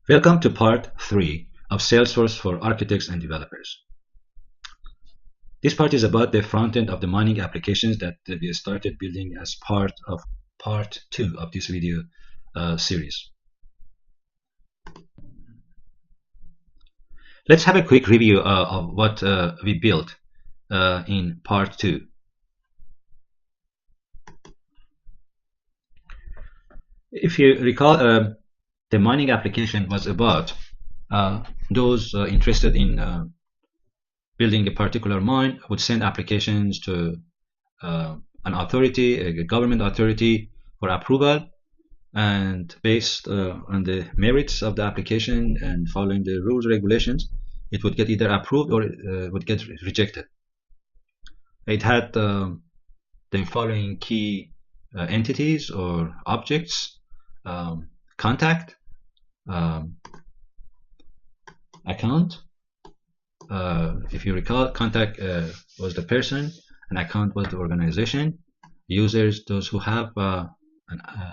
Welcome to part 3 of Salesforce for architects and developers. This part is about the front end of the mining applications that we started building as part of part 2 of this video series. Let's have a quick review of what we built in part 2. If you recall, the mining application was about those interested in building a particular mine would send applications to an authority, a government authority, for approval, and based on the merits of the application and following the rules regulations, it would get either approved or would get rejected. It had the following key entities or objects: contact, account. If you recall, contact was the person, and account was the organization. Users, those who have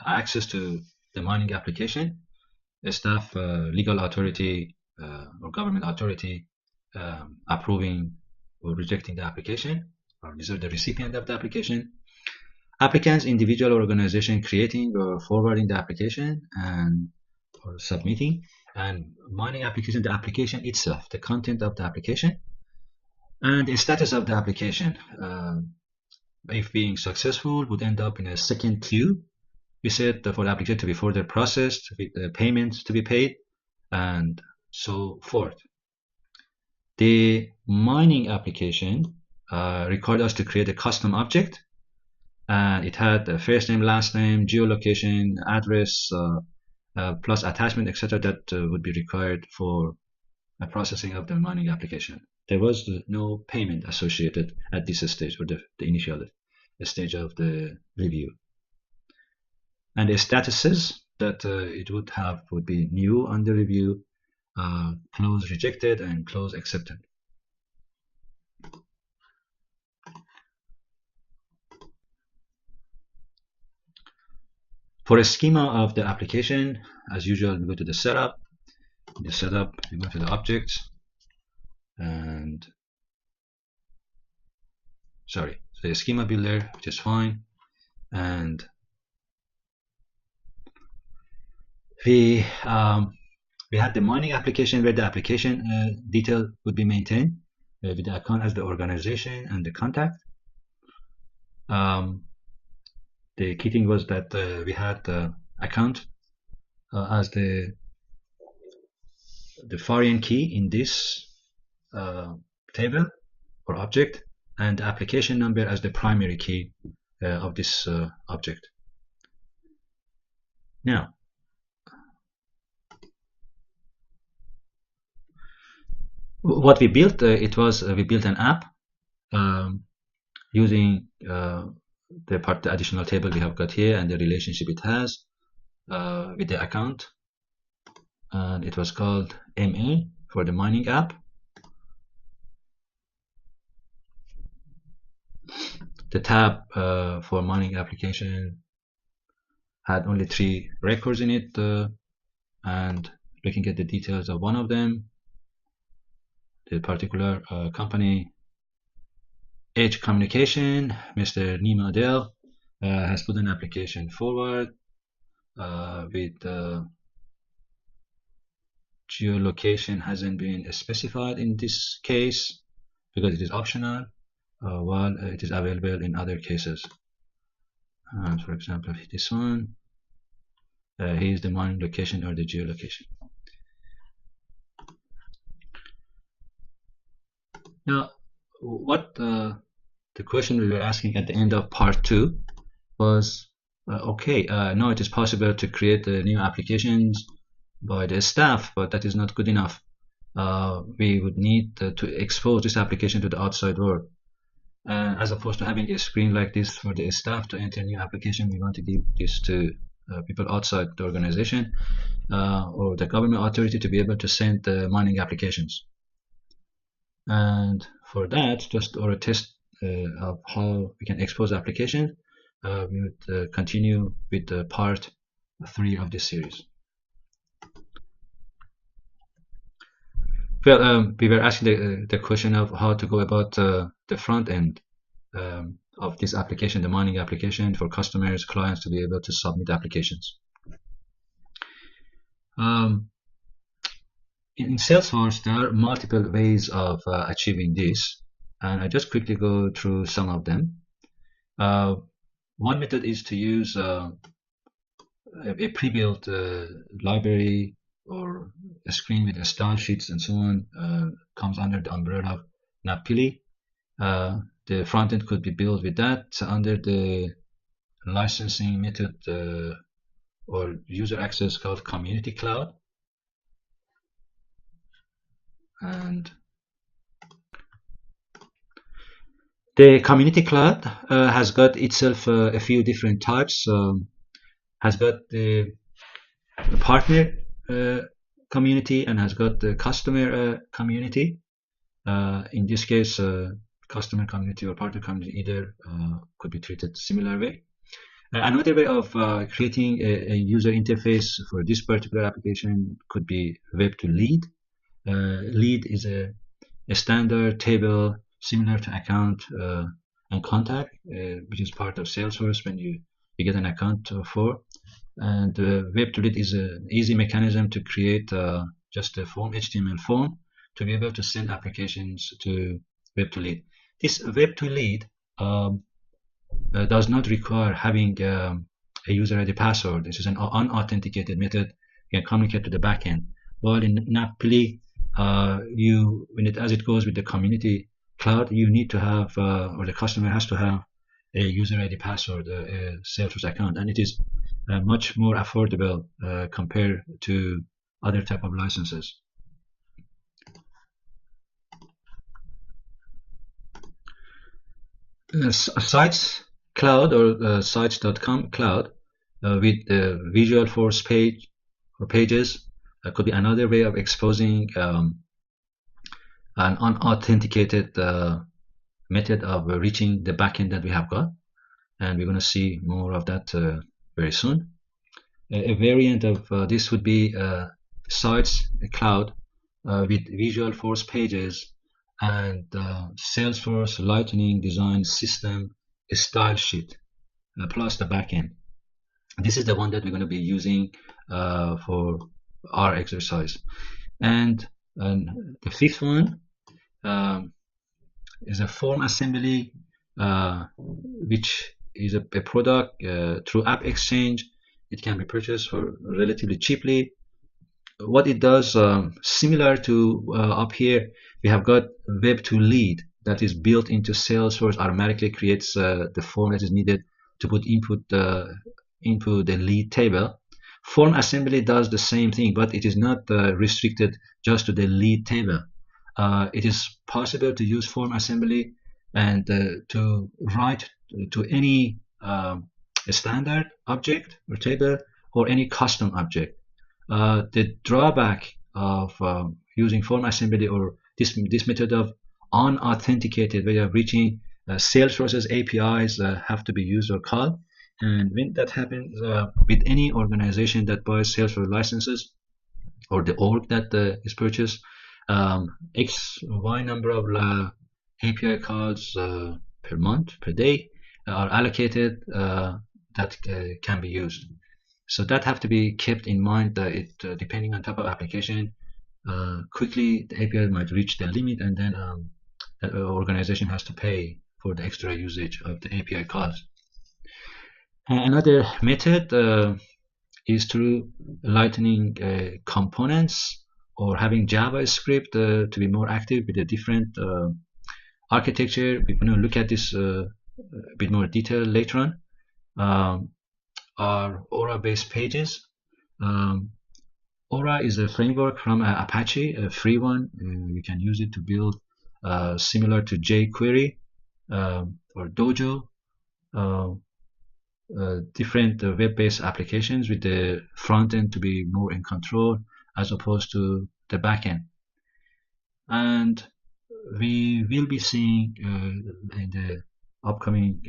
access to the mining application. Staff, legal authority or government authority approving or rejecting the application, or these are the recipient of the application. Applicants, individual organization creating or forwarding the application and or submitting. And mining application, the application itself, the content of the application, and the status of the application. If being successful, would end up in a second queue. We said for the application to be further processed, with payments to be paid, and so forth. The mining application required us to create a custom object, and it had a first name, last name, geolocation, address, plus attachment, etc. that would be required for processing of the mining application. There was no payment associated at this stage, or the initial stage of the review. And the statuses that it would have would be new under review, close rejected, and close accepted. For a schema of the application, as usual, we go to the setup. In the setup, we go to the objects, and sorry, so the schema builder, which is fine, and we had the mining application where the application detail would be maintained with the account as the organization and the contact. The key thing was that we had the account as the foreign key in this table or object, and the application number as the primary key of this object. Now, what we built, we built an app using the additional table we have got here and the relationship it has with the account, and it was called MA for the mining app. The tab for mining application had only 3 records in it, and looking at the details of one of them, the particular company, Edge Communication, Mr. Nima Dell has put an application forward with geolocation hasn't been specified in this case because it is optional, while it is available in other cases. And for example, this one, here is the mining location or the geolocation. Now, what the question we were asking at the end of part 2 was, okay, now it is possible to create new applications by the staff, but that is not good enough. We would need to expose this application to the outside world. As opposed to having a screen like this for the staff to enter new application, we want to give this to people outside the organization or the government authority to be able to send mining applications. And for that, just or a test of how we can expose application, we would continue with part 3 of this series. Well, we were asking the question of how to go about the front end of this application, the mining application for customers, clients to be able to submit applications. Um, in Salesforce, there are multiple ways of achieving this, and I just quickly go through some of them. Uh, One method is to use a pre-built library or a screen with style sheets and so on. Comes under the umbrella of Napili. The front end could be built with that under the licensing method or user access called Community Cloud. And the Community Cloud has got itself a few different types. Has got the partner community and has got the customer community. In this case, customer community or partner community either could be treated similar way. Another way of creating a user interface for this particular application could be web to lead. Lead is a standard table similar to account and contact, which is part of Salesforce when you get an account for. And web to lead is an easy mechanism to create just a form, HTML form, to be able to send applications to web to lead. This web to lead does not require having a user ID password. This is an unauthenticated method. You can communicate to the backend. While in Napili, as it goes with the community cloud, you need to have, or the customer has to have a user ID password, a Salesforce account, and it is much more affordable compared to other type of licenses. Sites cloud or sites.com cloud with the Visualforce page or pages could be another way of exposing an unauthenticated method of reaching the backend that we have got, and we're going to see more of that very soon. A variant of this would be sites cloud with Visualforce pages and Salesforce Lightning Design System style sheet plus the backend. This is the one that we're going to be using for our exercise. And the fifth one is a form assembly, which is a product through App Exchange. It can be purchased for relatively cheaply. What it does, similar to up here, we have got web to lead that is built into Salesforce, automatically creates the form that is needed to put input the lead table. Form assembly does the same thing, but it is not restricted just to the lead table. It is possible to use form assembly and to write to any standard object or table or any custom object. The drawback of using form assembly or this method of unauthenticated way of reaching Salesforce's APIs have to be used or called. And when that happens with any organization that buys Salesforce licenses or the org that is purchased, Y number of API calls per month, per day are allocated that can be used. So that have to be kept in mind that depending on type of application, quickly the API might reach the limit, and then the organization has to pay for the extra usage of the API calls. Another method is through Lightning components or having JavaScript to be more active with a different architecture. We're going to look at this a bit more detail later on. Are Aura-based pages. Aura is a framework from Apache, a free one. You can use it to build similar to jQuery or Dojo, different web-based applications with the front end to be more in control as opposed to the back end. And we will be seeing in the upcoming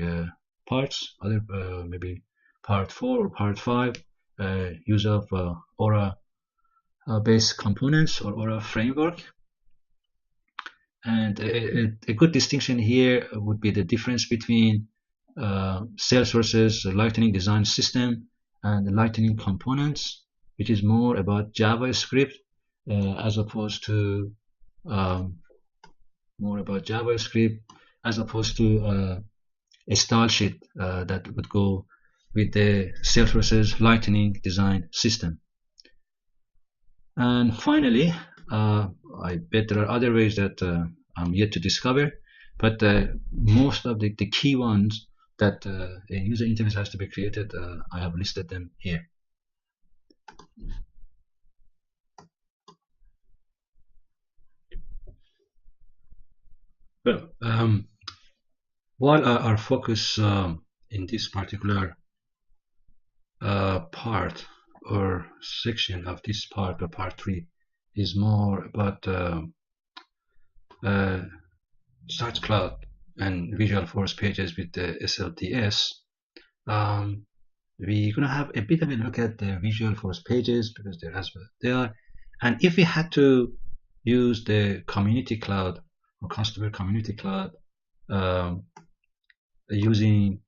parts, other maybe part 4 or part 5, use of Aura based components or Aura framework. And a good distinction here would be the difference between Salesforce's Lightning design system and the Lightning components, which is more about JavaScript as opposed to um, more about JavaScript as opposed to a style sheet that would go with the Salesforce's Lightning design system. And finally, I bet there are other ways that I'm yet to discover, but most of the key ones that a user interface has to be created, I have listed them here. Well, while our focus in this particular part or section of this part or part 3 is more about Search Cloud and Visual Force pages with the SLTS, we're going to have a bit of a look at the Visual Force pages because they're as well they are. And if we had to use the Community Cloud or Customer Community Cloud using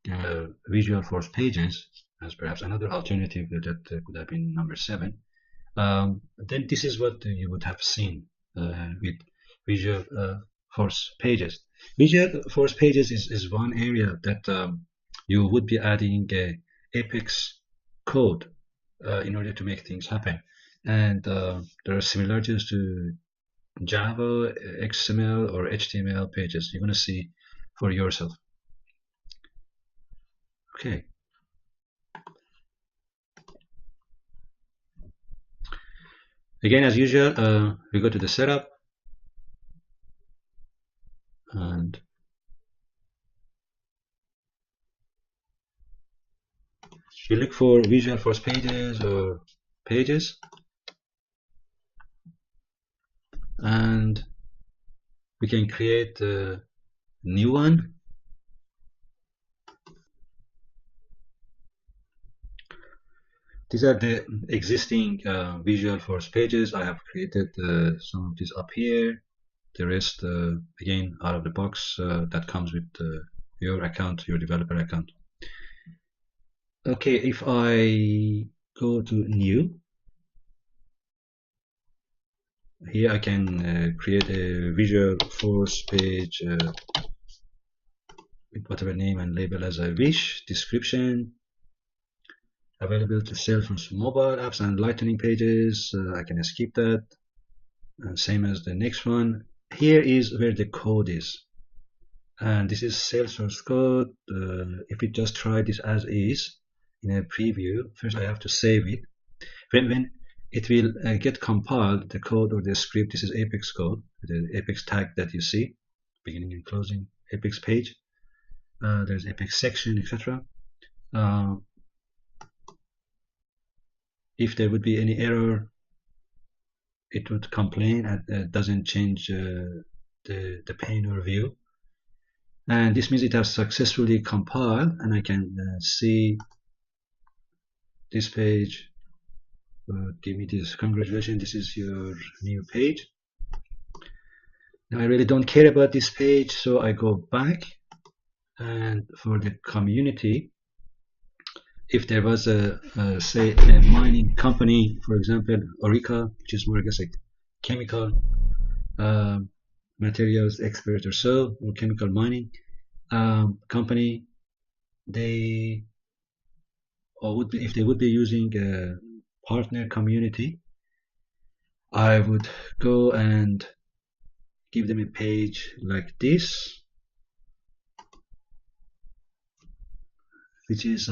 Visual Force pages as perhaps another alternative that could have been number 7, then this is what you would have seen with Visual Force pages. Visual Force pages is one area that you would be adding Apex code in order to make things happen. And there are similarities to Java, XML, or HTML pages. You're going to see for yourself. Okay. Again, as usual, we go to the setup and we look for Visual Force pages or pages, and we can create a new one. These are the existing Visual Force pages. I have created some of these up here. The rest, again, out of the box that comes with your account, your developer account. Okay, if I go to new, here I can create a Visual Force page with whatever name and label as I wish. Description, available to Salesforce mobile apps and Lightning pages. I can skip that. Same as the next one. Here is where the code is. And this is Salesforce code. If we just try this as is in a preview, first I have to save it. When it will get compiled, the code or the script, this is Apex code, the Apex tag that you see, beginning and closing Apex page. There's Apex section, etc. If there would be any error, it would complain and it doesn't change the pane or view. And this means it has successfully compiled, and I can see this page. Give me this, congratulations, this is your new page. Now I really don't care about this page, so I go back, and for the community, if there was say a mining company, for example Orica, which is more I guess a chemical materials expert or so, or chemical mining company, they would be, if they would be using a partner community, I would go and give them a page like this, which is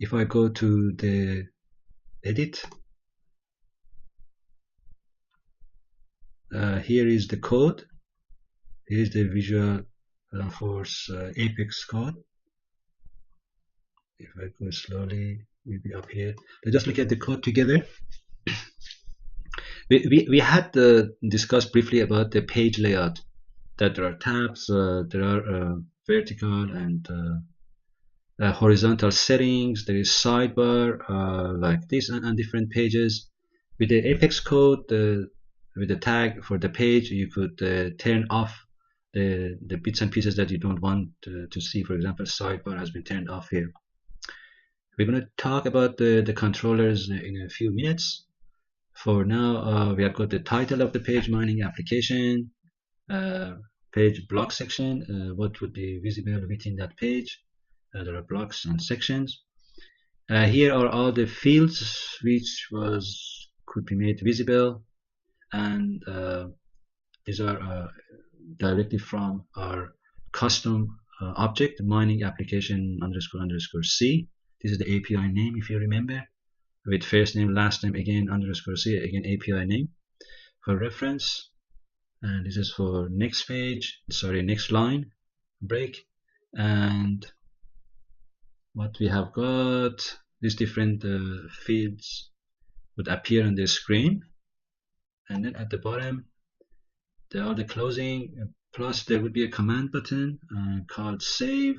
if I go to the edit, here is the code. Here is the Visual Force Apex code. If I go slowly, we'll be up here. Let's just look at the code together. We had discussed briefly about the page layout, that there are tabs, there are vertical and horizontal settings, there is sidebar like this, and different pages. With the Apex code, with the tag for the page, you could turn off the bits and pieces that you don't want to see. For example, sidebar has been turned off here. We're going to talk about the controllers in a few minutes. For now, we have got the title of the page mining application, page block section, what would be visible within that page. There are blocks and sections. Here are all the fields which could be made visible, and these are directly from our custom object mining application underscore underscore C. This is the API name, if you remember, with first name, last name, again underscore C, again API name for reference. And this is for next page, sorry, next line break. And what we have got, these different fields would appear on the screen, and then at the bottom there are the closing, plus there would be a command button called save,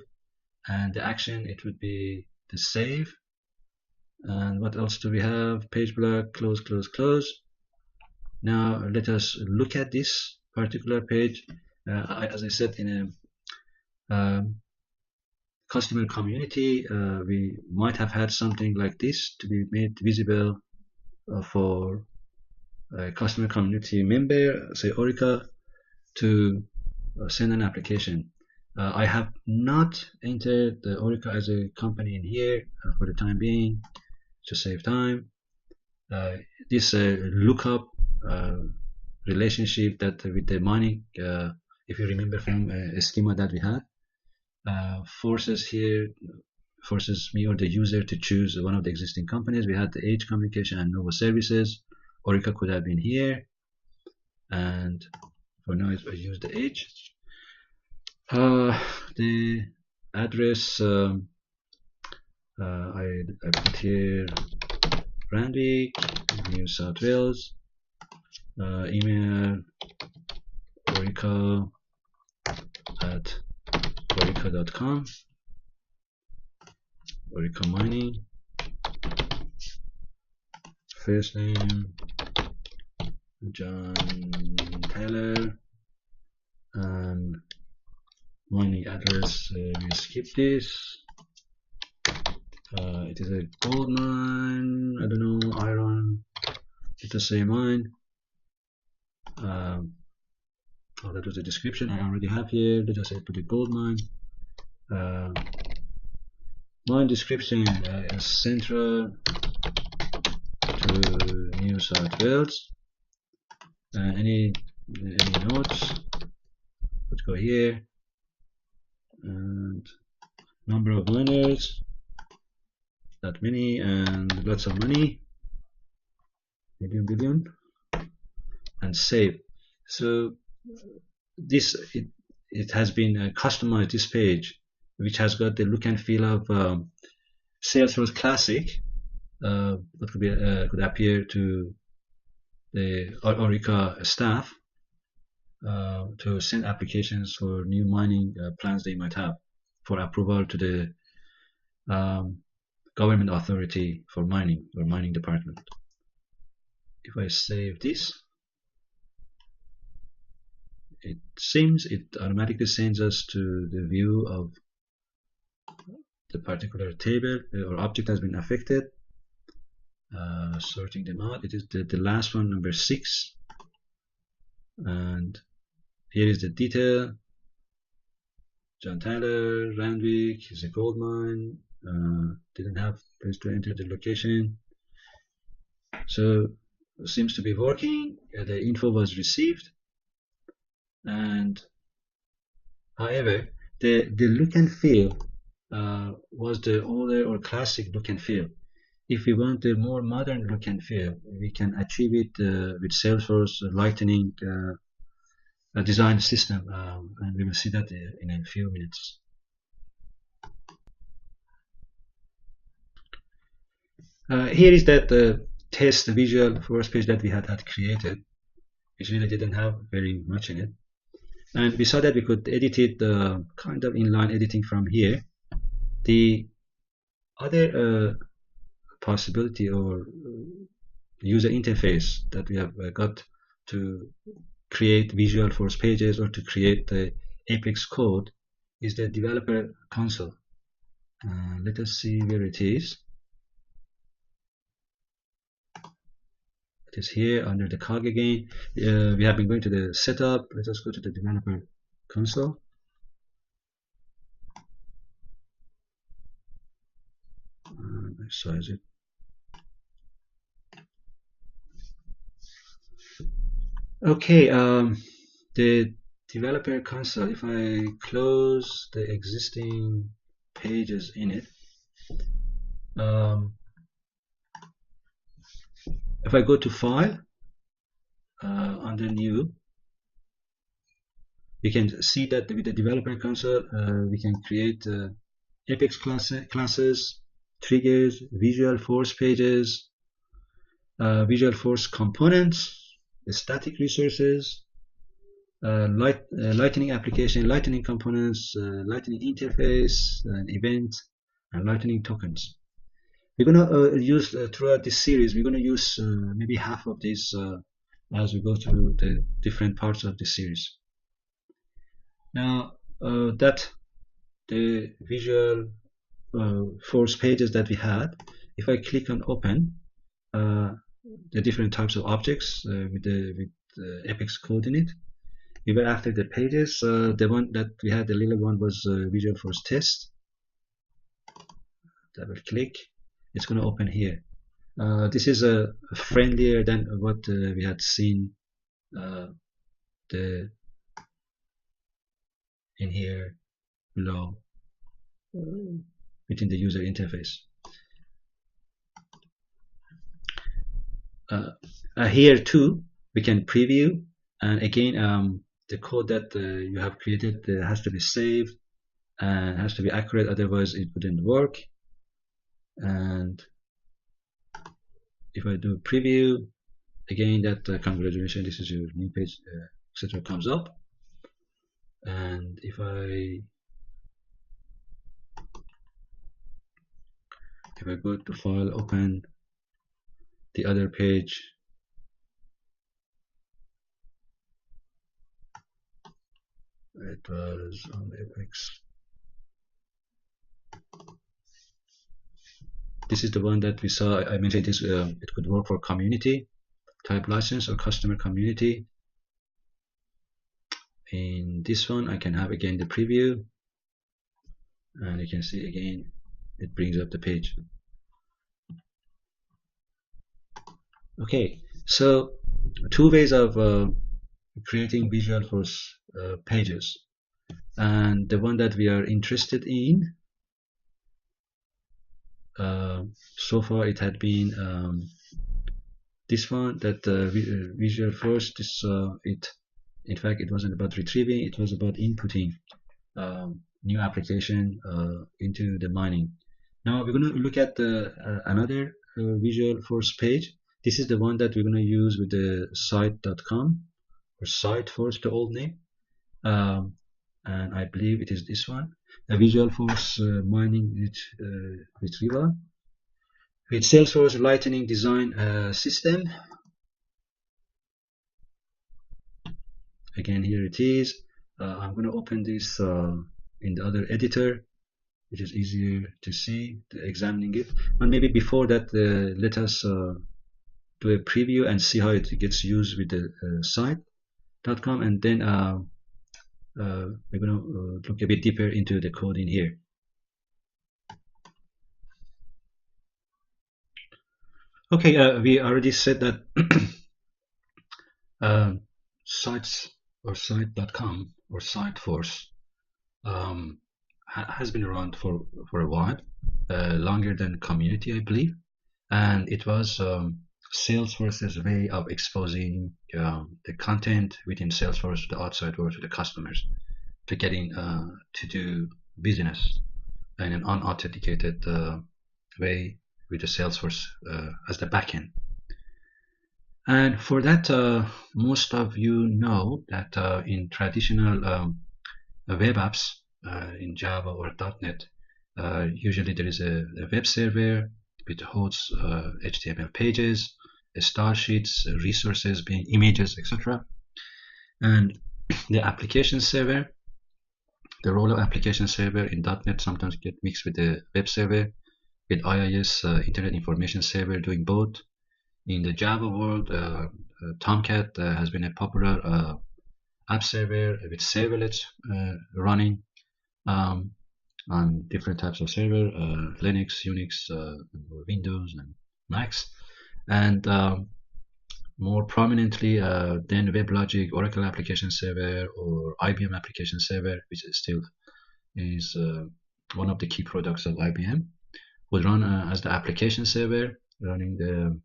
and the action, it would be the save. And what else do we have? Page block, close, close, close. Now let us look at this particular page. As I said, in a customer community, we might have had something like this to be made visible for a customer community member, say Orica, to send an application. I have not entered the Orica as a company in here for the time being, to save time. This lookup relationship that with the mining, if you remember from a schema that we had, forces me or the user to choose one of the existing companies. We had the Edge Communication and Nova Services. Orica could have been here, and for now I use the Edge. The address, I put here Randwick, New South Wales. Email Orica at orica.com, Orica Mining. First name John Taylor, and mining address, we skip this. It is a gold mine, I don't know, iron, let us say mine. That was the description I already have here. Let us say put a gold mine. Mine description is central to New South Wales. Any notes? Let's go here. And number of miners, that many, and lots of money, billion, and save. So this it has been customized, this page, which has got the look and feel of Salesforce Classic, that could appear to the Orica staff to send applications for new mining plans they might have for approval to the government authority for mining or mining department. If I save this, it seems it automatically sends us to the view of the particular table or object has been affected. Sorting them out, it is the last one, number 6, and here is the detail. John Tyler, Randwick is a gold mine, didn't have place to enter the location, so it seems to be working. The info was received, and however the look and feel was the older or classic look and feel. If we want a more modern look and feel, we can achieve it with Salesforce Lightning design system, and we will see that in a few minutes. Here is that test visual first page that we had created, which really didn't have very much in it, and we saw that we could edit it kind of inline editing from here. The other possibility or user interface that we have got to create Visualforce pages or to create the Apex code is the developer console. Let us see where it is. It is here under the cog again. We have been going to the setup. Let us go to the developer console. Size it. Okay, the developer console, if I close the existing pages in it, if I go to file, under new, we can see that with the developer console, we can create Apex classes, triggers, Visualforce pages, Visualforce components, the static resources, Lightning application, Lightning components, Lightning interface, an event, and Lightning tokens. We're gonna use throughout this series. We're gonna use maybe half of these as we go through the different parts of the series. Now that the Visual Force pages that we had, if I click on open, the different types of objects with the Apex code in it. We were after the pages. The one that we had, the little one, was Visualforce test. Double click. It's going to open here. This is friendlier than what we had seen in here below within the user interface. Here too, we can preview, and again, the code that you have created has to be saved and has to be accurate, otherwise it wouldn't work. And if I do preview, again, that congratulations, this is your new page, etc. comes up. And if I go to file, open the other page, it was on Apex. This is the one that we saw. I mentioned this. It could work for community type license or customer community. In this one, I can have again the preview, and you can see again it brings up the page. Okay, so two ways of creating Visualforce pages, and the one that we are interested in so far, it had been this one, that Visualforce. This in fact, it wasn't about retrieving; it was about inputting new application into the mining. Now we're going to look at another Visualforce page. This is the one that we're going to use with the site.com or Salesforce, the old name, and I believe it is this one, a Visualforce mining retrieval with Salesforce Lightning design system. Again, here it is. I'm going to open this in the other editor, which is easier to see, examining it. And maybe before that, let us do a preview and see how it gets used with the site.com, and then we're going to look a bit deeper into the code in here. Okay, we already said that sites or site.com or Salesforce has been around for a while, longer than community, I believe, and it was Salesforce's way of exposing the content within Salesforce to the outside world, to the customers, to getting to do business in an unauthenticated way with the Salesforce as the backend. And for that, most of you know that in traditional web apps in Java or .NET, usually there is a web server which hosts HTML pages, style sheets, resources being images, etc. And the application server, the role of application server in .NET sometimes get mixed with the web server, with IIS, Internet Information Server, doing both. In the Java world, Tomcat has been a popular app server with serverlets running um, on different types of server, Linux, Unix, Windows, and Macs. And more prominently than WebLogic, Oracle Application Server, or IBM Application Server, which is still is one of the key products of IBM, would run as the application server, running the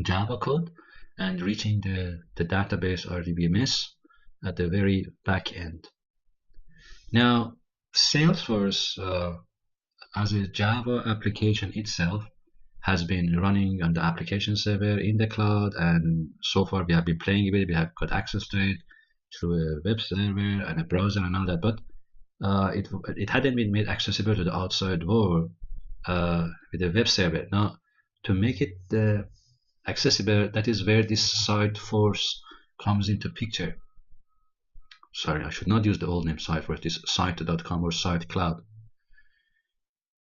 Java code and reaching the database or DBMS at the very back end. Now, Salesforce as a Java application itself has been running on the application server in the cloud, and so far we have been playing with it. We have got access to it through a web server and a browser and all that, but it hadn't been made accessible to the outside world with a web server. Now, to make it accessible, that is where this Salesforce comes into picture. Sorry, I should not use the old name Salesforce. This site.com or site cloud.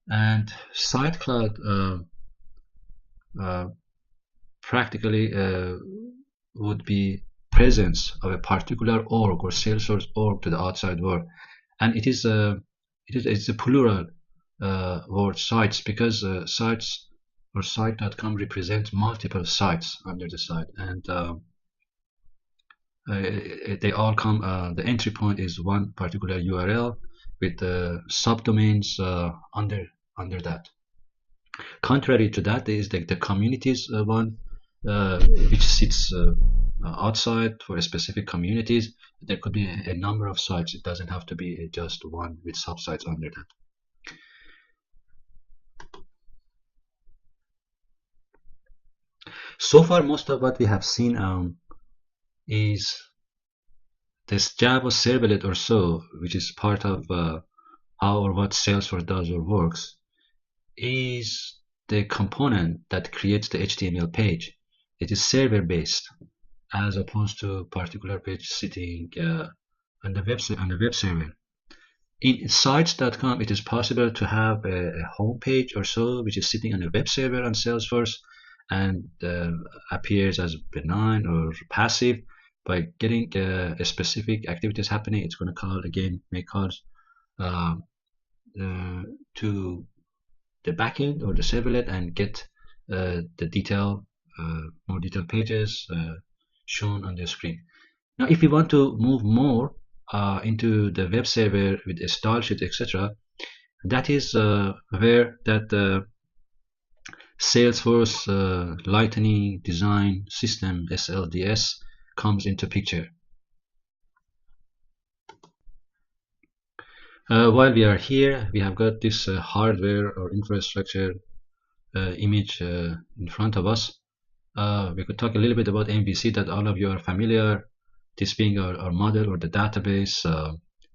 And site cloud practically would be presence of a particular org or Salesforce org to the outside world, and it's a plural word, sites, because sites or site.com represents multiple sites under the site, and they all come. The entry point is one particular URL with subdomains under that. Contrary to that is the communities one, which sits outside for specific communities. There could be a number of sites. It doesn't have to be just one with subsites under that. So far, most of what we have seen is this Java servlet or so, which is part of how or what Salesforce does or works, is the component that creates the HTML page. It is server based, as opposed to a particular page sitting on the web server. In sites.com, it is possible to have a home page or so, which is sitting on a web server on Salesforce and appears as benign or passive. By getting a specific activities happening, it's going to call again, make calls to the backend or the servlet and get the more detailed pages shown on the screen. Now, if we want to move more into the web server with a style sheet, etc., that is where that Salesforce Lightning Design System (SLDS) comes into picture. While we are here, we have got this hardware or infrastructure image in front of us. We could talk a little bit about MVC, that all of you are familiar, this being our model or the database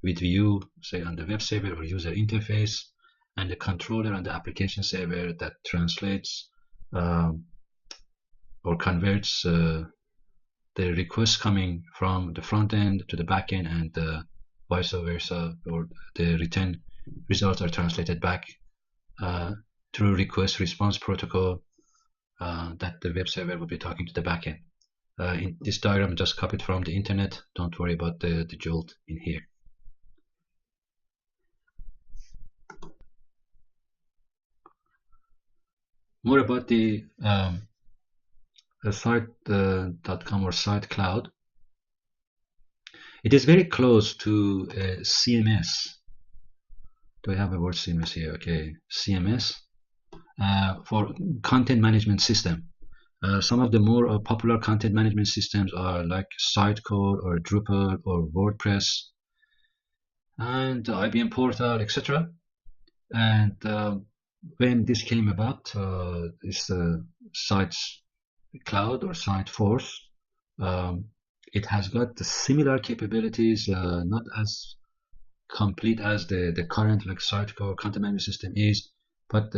with view, say, on the web server or user interface, and the controller on the application server that translates or converts the requests coming from the front end to the back end, and vice versa, or the return results are translated back through request response protocol that the web server will be talking to the backend. In this diagram, just copied from the internet. Don't worry about the jolt in here. More about the site.com or site cloud. It is very close to CMS. Do I have a word CMS here? Okay, CMS for content management system. Some of the more popular content management systems are like Sitecode or Drupal or WordPress and IBM Portal, etc. And when this came about, this Sites Cloud or Salesforce, it has got the similar capabilities, not as complete as the current like Sitecode content management system is, but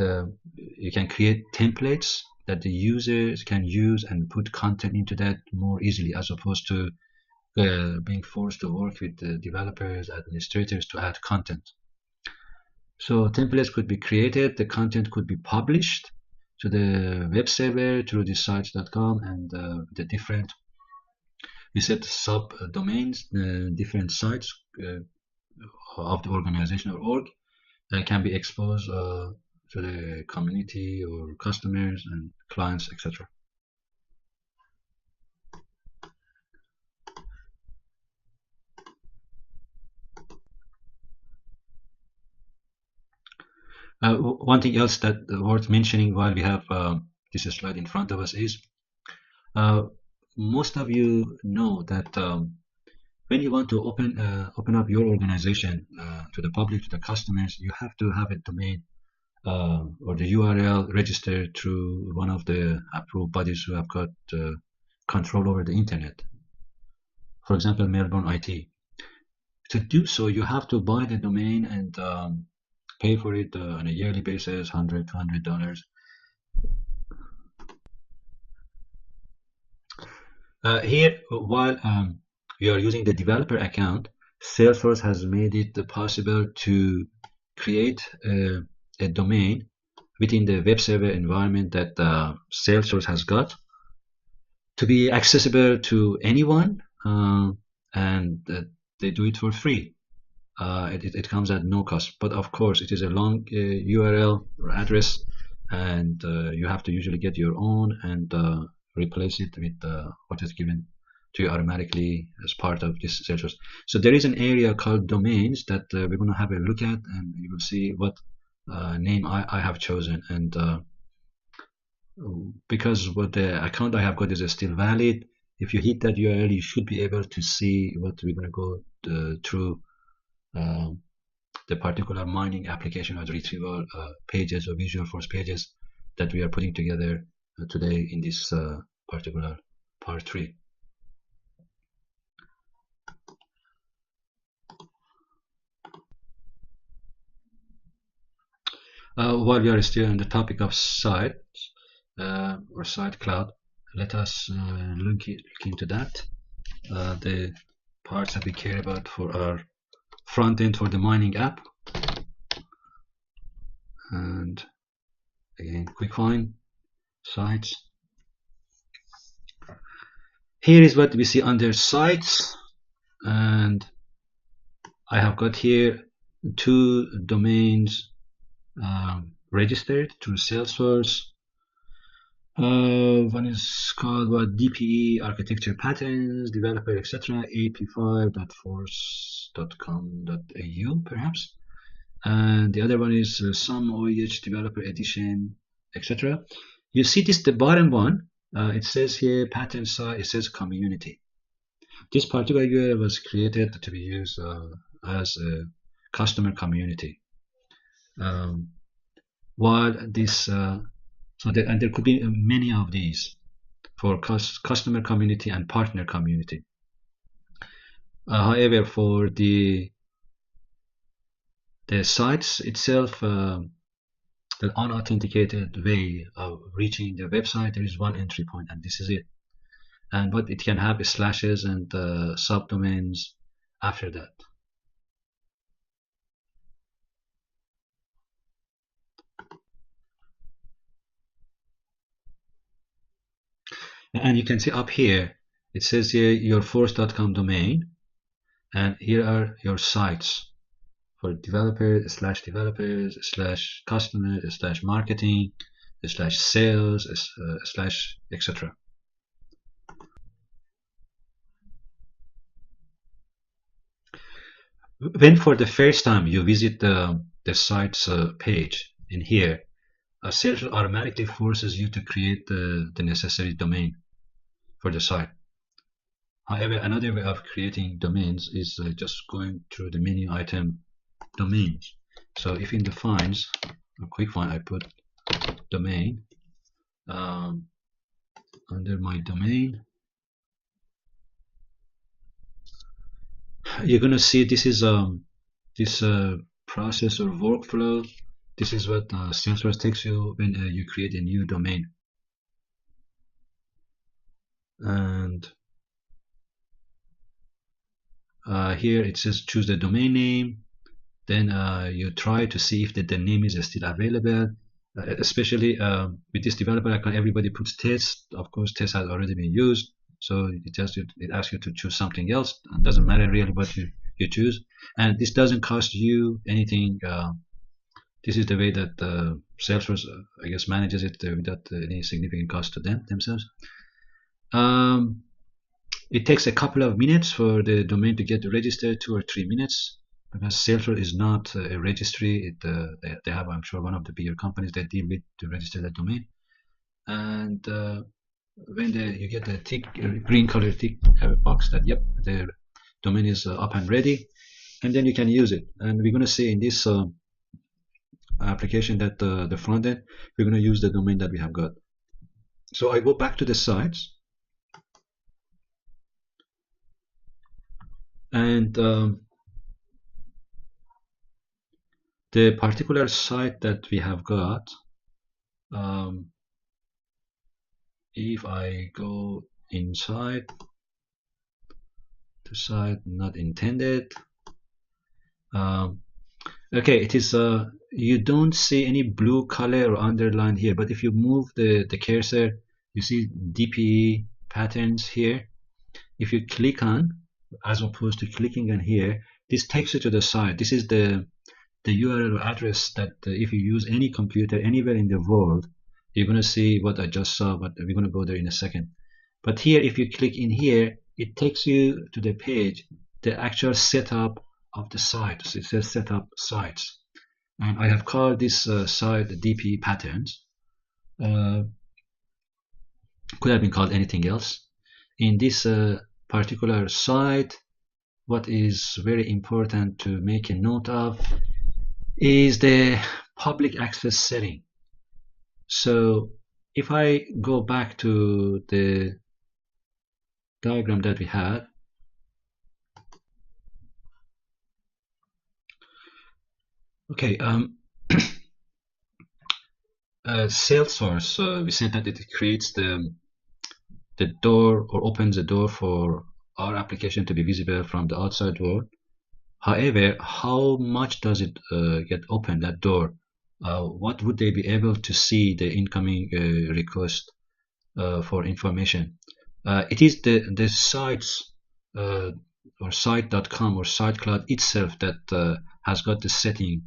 you can create templates that the users can use and put content into that more easily, as opposed to being forced to work with the developers, administrators to add content. So templates could be created, the content could be published to the web server through the sites.com, and the different, we set sub domains, different sites of the organization or org can be exposed to the community or customers and clients, etc. One thing else that worth mentioning while we have this slide in front of us is uh, most of you know that when you want to open up your organization to the public, to the customers, you have to have a domain or the URL registered through one of the approved bodies who have got control over the internet. For example, Melbourne IT. To do so, you have to buy the domain and pay for it on a yearly basis, $100, $200. Here, while you are using the developer account, Salesforce has made it possible to create a domain within the web server environment that Salesforce has got to be accessible to anyone, and they do it for free. It comes at no cost, but of course it is a long URL or address, and you have to usually get your own and replace it with what is given to you automatically as part of this Salesforce. So there is an area called domains that we're going to have a look at, and you will see what name I have chosen. And because what the account I have got is still valid, if you hit that URL, you should be able to see what we're going to go through the particular mining application or retrieval pages or Visualforce pages that we are putting together today in this particular part 3. While we are still on the topic of sites or site cloud, let us look into that. The parts that we care about for our front end for the mining app. And again, quick find sites. Here is what we see under sites, and I have got here 2 domains registered through Salesforce. One is called what, DPE architecture patterns, developer, etc. ap5.force.com.au perhaps, and the other one is some OEH developer edition, etc. You see this, the bottom one, it says here pattern site, it says community. This particular URL was created to be used as a customer community. While this and there could be many of these for customer community and partner community. However, for the sites itself, the unauthenticated way of reaching the website, there is one entry point, and this is it. And but it can have slashes and subdomains after that. And you can see up here, it says here your force.com domain, and here are your sites for developers / customers / marketing / sales / etc. When for the first time you visit the site's page in here, Salesforce automatically forces you to create the necessary domain for the site. However, another way of creating domains is just going through the menu item domains. So if in the finds, a quick find, I put domain under my domain, you're going to see this is this process or workflow. This is what Salesforce takes you when you create a new domain. And here it says choose the domain name. Then you try to see if the name is still available. Especially with this developer account, everybody puts test. Of course, test has already been used, so it asks you to choose something else. It doesn't matter really what you choose, and this doesn't cost you anything. This is the way that Salesforce, I guess, manages it without any significant cost to them themselves. Um, it takes a couple of minutes for the domain to get registered, 2 or 3 minutes, because Salesforce is not a registry. They have, I'm sure, one of the bigger companies that deal with to register that domain. And when you get the green color tick box that yep, the domain is up and ready, and then you can use it. And we're going to see in this application that the front end, we're going to use the domain that we have got. So I go back to the sites, and the particular site that we have got, if I go inside to site not intended, okay, it is you don't see any blue color or underline here, but if you move the cursor, you see DPE patterns here. If you click on, as opposed to clicking on here, this takes you to the site. This is the URL or address that if you use any computer anywhere in the world, you're going to see what I just saw, but we're going to go there in a second. But here, if you click in here, it takes you to the page, the actual setup of the site. So it says setup sites. And I have called this site DP patterns. Could have been called anything else. In this particular site, what is very important to make a note of is the public access setting. So if I go back to the diagram that we had, okay, Salesforce, we said that it creates the door or opens the door for our application to be visible from the outside world. However, how much does it get open, that door? What would they be able to see the incoming request for information? It is the sites or site.com or SiteCloud itself that has got the setting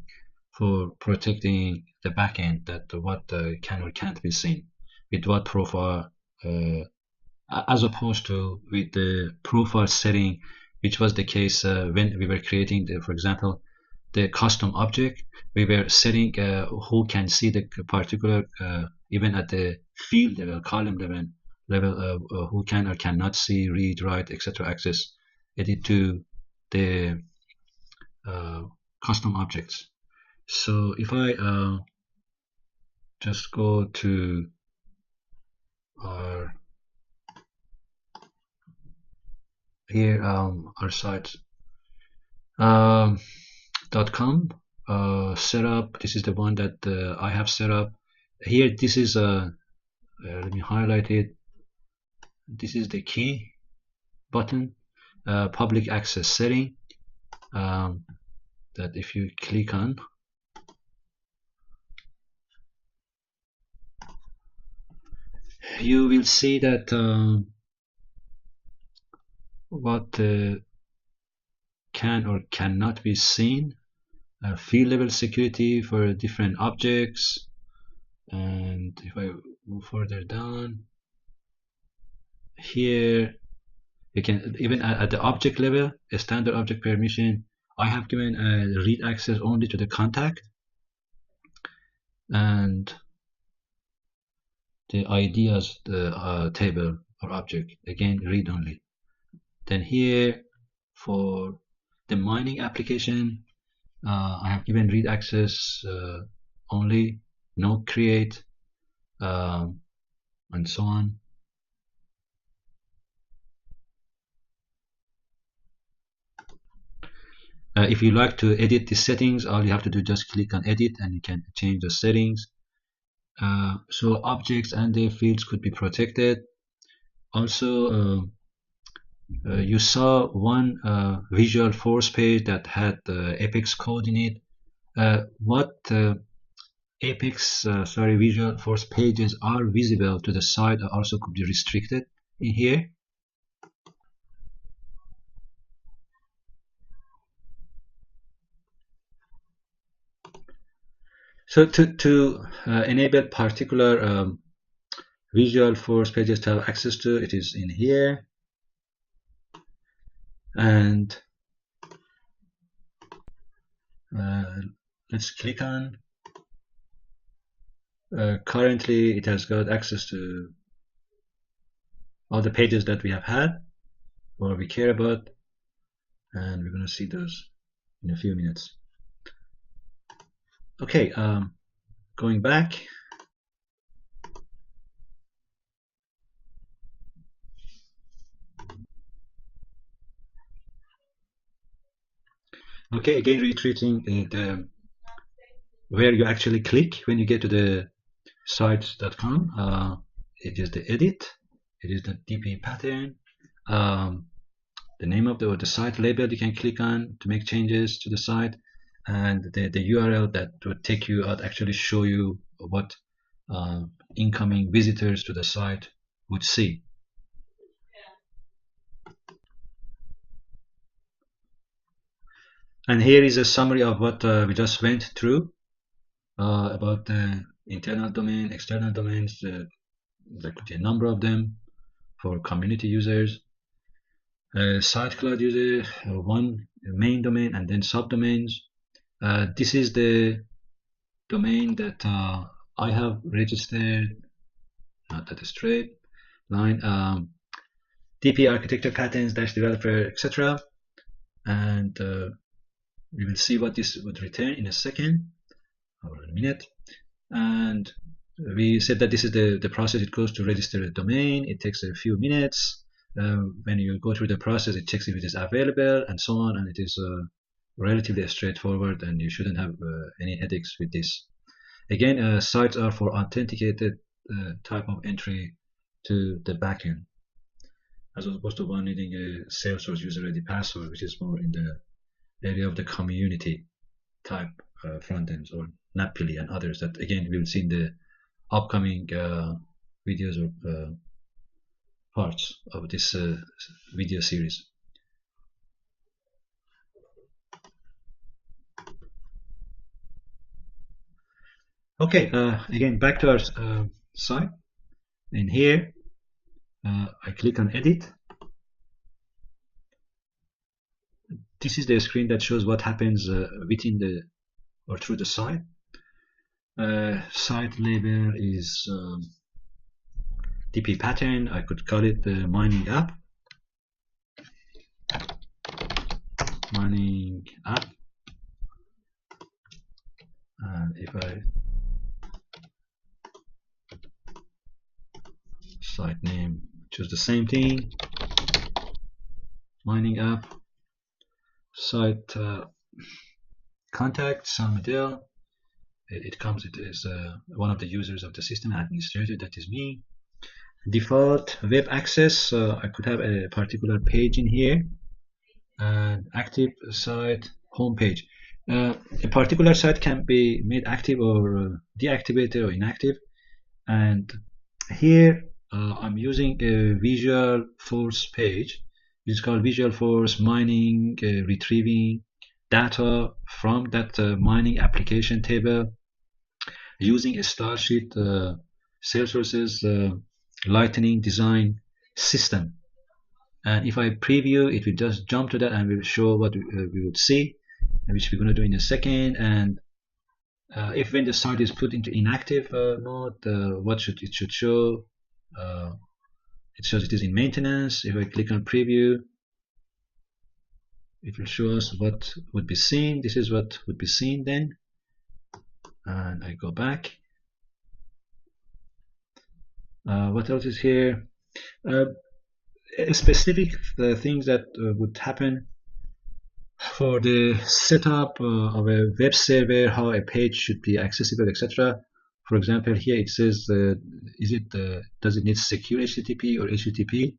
for protecting the backend, that what can or can't be seen with what profile, as opposed to with the profile setting, which was the case when we were creating, for example, the custom object. We were setting who can see the particular, even at the field level, column level, who can or cannot see, read, write, etc. access, edit to the custom objects. So if I just go to our here, our site .com setup. This is the one that I have set up here. This is let me highlight it. This is the key button, public access setting, that if you click on, you will see that what can or cannot be seen, field level security for different objects. And if I move further down here, you can even at the object level, a standard object permission, I have given read access only to the contact, and the ID as the table or object, again read only. Then here for the mining application, I have given read access only, no create, and so on. If you like to edit the settings, all you have to do is just click on edit and you can change the settings. So objects and their fields could be protected. Also, you saw one Visual Force page that had Apex code in it. What Visual Force pages are visible to the side also could be restricted in here. So to enable particular Visual Force pages to have access to, it is in here. And let's click on. Currently, it has got access to all the pages that we have had or we care about, and we're going to see those in a few minutes. Okay, going back. Okay, again retreating where you actually click when you get to the sites.com. It is the edit. It is the DP pattern. The name of the site label you can click on to make changes to the site, and the URL that would take you out, actually show you what incoming visitors to the site would see. And here is a summary of what we just went through about the internal domain, external domains. There could be a number of them for community users. Site cloud user, one main domain and then subdomains. This is the domain that I have registered, not that straight line, DP architecture patterns dash developer, etc. And we will see what this would return in a second or a minute. And we said that this is the process it goes to register a domain. It takes a few minutes. When you go through the process, it checks if it is available and so on, and it is relatively straightforward, and you shouldn't have any headaches with this. Again, sites are for authenticated type of entry to the backend, as opposed to one needing a Salesforce user ID password, which is more in the area of the community type front ends, or Napili and others that again we will see in the upcoming videos or parts of this video series. Okay, again back to our site. In here, I click on edit. This is the screen that shows what happens within the or through the site. Site label is DP pattern. I could call it the mining app. Mining app. And if I site name, choose the same thing, mining app. Site contact, San Miguel. It comes, it is one of the users of the system administrator, that is me. Default web access, I could have a particular page in here, and active site homepage. A particular site can be made active or deactivated or inactive, and here I'm using a Visual Force page. It's called Visual Force mining, retrieving data from that mining application table using a style sheet Salesforce's Lightning design system. And if I preview, it will just jump to that and will show what we would see, which we're going to do in a second. And if when the site is put into inactive mode, what should it should show? It shows it is in maintenance. If I click on preview, it will show us what would be seen. This is what would be seen then. And I go back. What else is here? Specific things that would happen for the setup of a web server, how a page should be accessible, etc. For example, here it says, does it need secure HTTP or HTTP?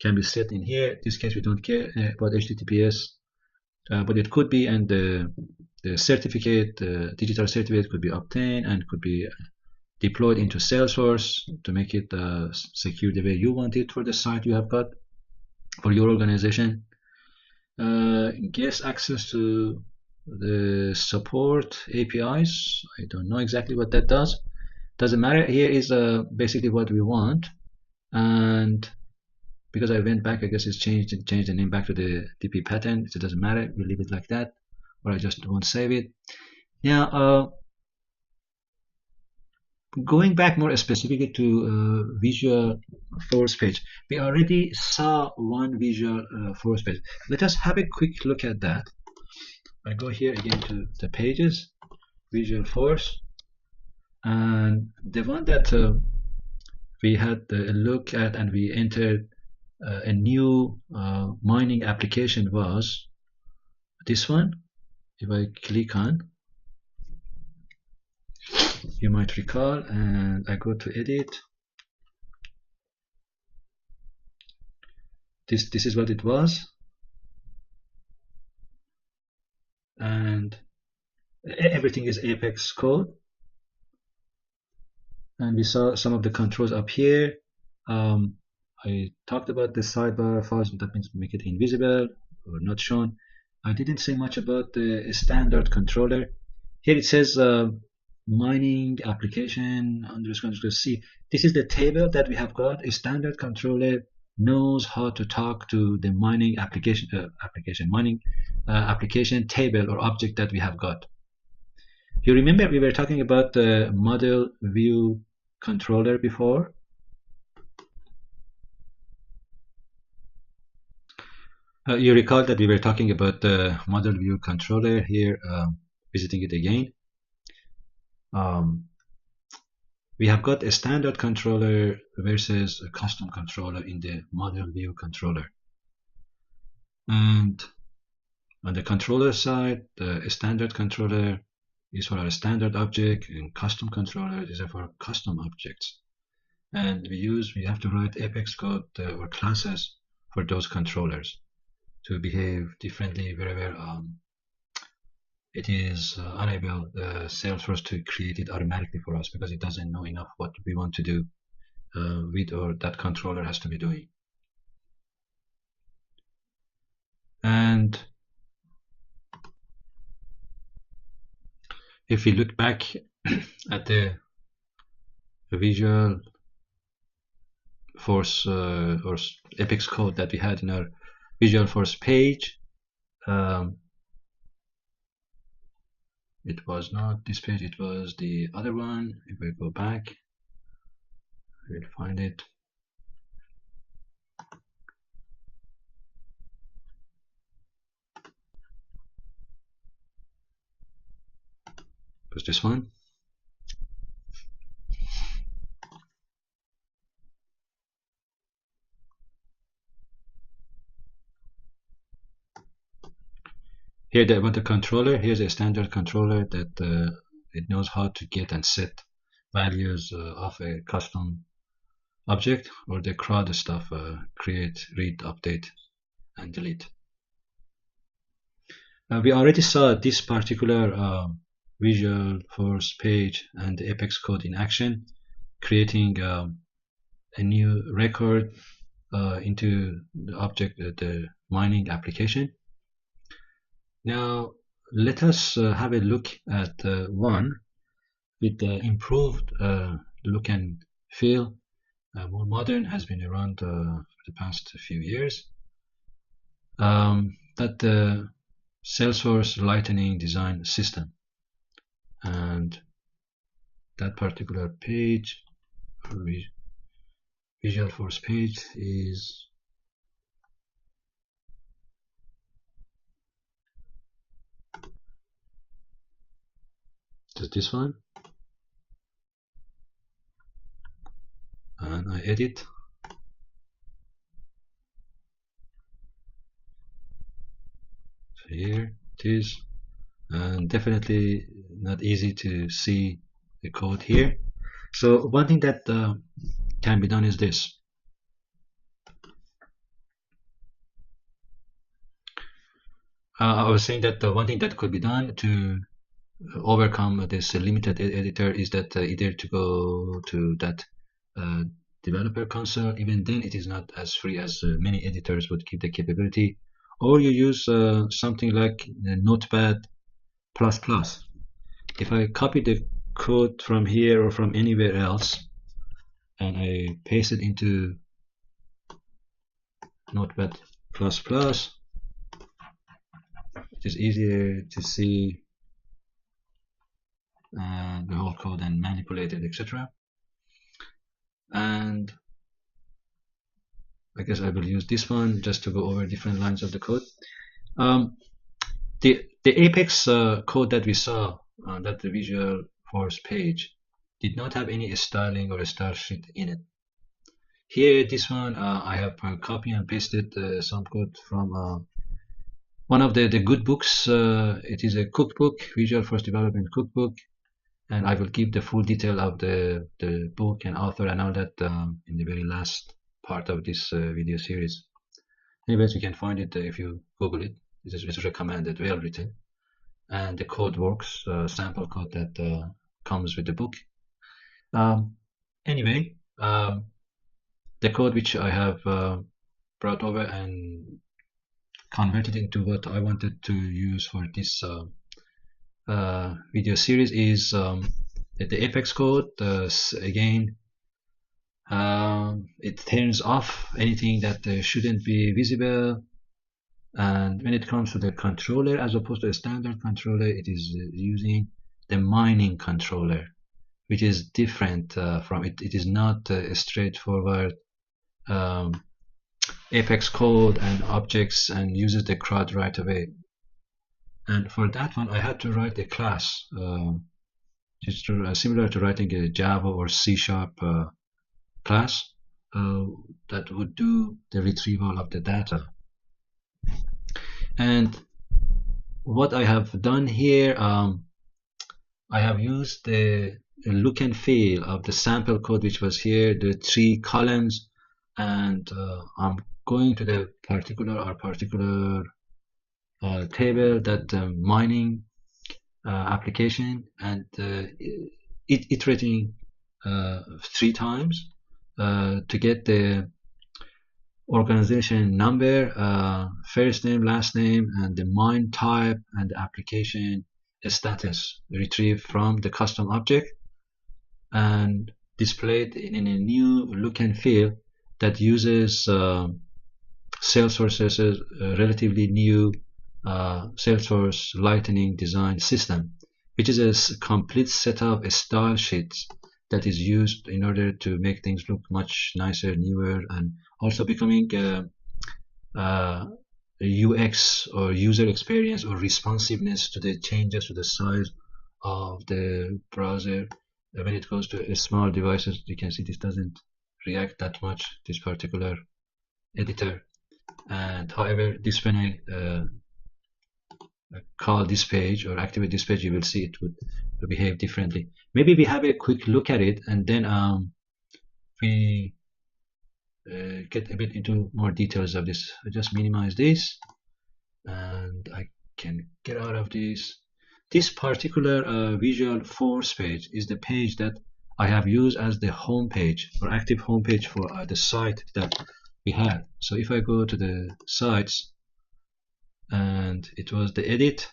Can be set in here. In this case, we don't care about HTTPS, but it could be, and the certificate, digital certificate, could be obtained and could be deployed into Salesforce to make it secure the way you want it for the site you have got for your organization. Guest access to the support APIs. I don't know exactly what that does. Doesn't matter. Here is basically what we want, and because I went back, I guess it's changed the name back to the DP pattern. So it doesn't matter. We leave it like that, or I just won't save it. Now, going back more specifically to Visual Force page, we already saw one Visual Force page. Let us have a quick look at that. I go here again to the pages, Visual Force, and the one that we had a look at and we entered a new mining application was this one. If I click on, you might recall, and I go to edit. This is what it was, and everything is Apex code. And we saw some of the controls up here. I talked about the sidebar files, that means make it invisible or not shown. I didn't say much about the standard controller. Here it says mining application underscore C. This is the table that we have got. A standard controller knows how to talk to the mining application table or object that we have got. You remember we were talking about the model view controller before? You recall that we were talking about the model view controller here, visiting it again. We have got a standard controller versus a custom controller in the model view controller. And on the controller side, the standard controller is for our standard object, and custom controller is for custom objects. And we have to write Apex code or classes for those controllers to behave differently wherever it is unable Salesforce to create it automatically for us, because it doesn't know enough what we want to do with or that controller has to be doing. And if we look back at the Visual Force or Apex code that we had in our Visual Force page, it was not this page, it was the other one. If I go back, I will find it. It was this one. Here about the controller, here's a standard controller that it knows how to get and set values of a custom object, or the CRUD stuff, create, read, update, and delete. We already saw this particular Visual Force page and the Apex code in action, creating a new record into the object, the mining application. Now let us have a look at one with the improved look and feel, more modern, has been around for the past few years. That the Salesforce Lightning Design System, and that particular page, Visual Force page, is just this one, and I edit. So here it is, and definitely not easy to see the code here. So one thing that can be done is this. I was saying that the one thing that could be done to overcome this limited editor is that either to go to that uh, developer console. Even then it is not as free as many editors would give the capability, or you use something like Notepad++. If I copy the code from here or from anywhere else and I paste it into Notepad++, it is easier to see the whole code and manipulate it, etc. And I guess I will use this one just to go over different lines of the code. Um, the Apex code that we saw on that the Visual Force page did not have any styling or style sheet in it. Here, this one, I have copy and pasted some code from one of the good books. It is a cookbook, Visual Force Development Cookbook, and I will give the full detail of the book and author and all that in the very last part of this video series. Anyways, you can find it if you Google it. It's recommended, well written, and the code works. Sample code that comes with the book. Anyway, the code which I have brought over and converted into what I wanted to use for this video series is the Apex code. Again, it turns off anything that shouldn't be visible, and when it comes to the controller, as opposed to a standard controller, it is using the mining controller, which is different from it. It is not a straightforward Apex code and objects and uses the CRUD right away. And for that one, I had to write a class, just similar to writing a Java or C# class that would do the retrieval of the data. And what I have done here, I have used the look and feel of the sample code which was here, the 3 columns, and I'm going to the particular table, that mining application, and iterating 3 times to get the organization number, first name, last name, and the mine type and the application status retrieved from the custom object and displayed in a new look and feel that uses Salesforce's relatively new Salesforce Lightning design system, which is a complete set of style sheets that is used in order to make things look much nicer, newer, and also becoming UX or user experience or responsiveness to the changes to the size of the browser. When it goes to small devices, you can see this doesn't react that much, this particular editor. And however, this when I call this page or activate this page, you will see it would behave differently. Maybe we have a quick look at it, and then we get a bit into more details of this. I just minimize this, and I can get out of this. This particular Visual Force page is the page that I have used as the home page or active home page for the site that we had. So if I go to the sites, and it was the edit,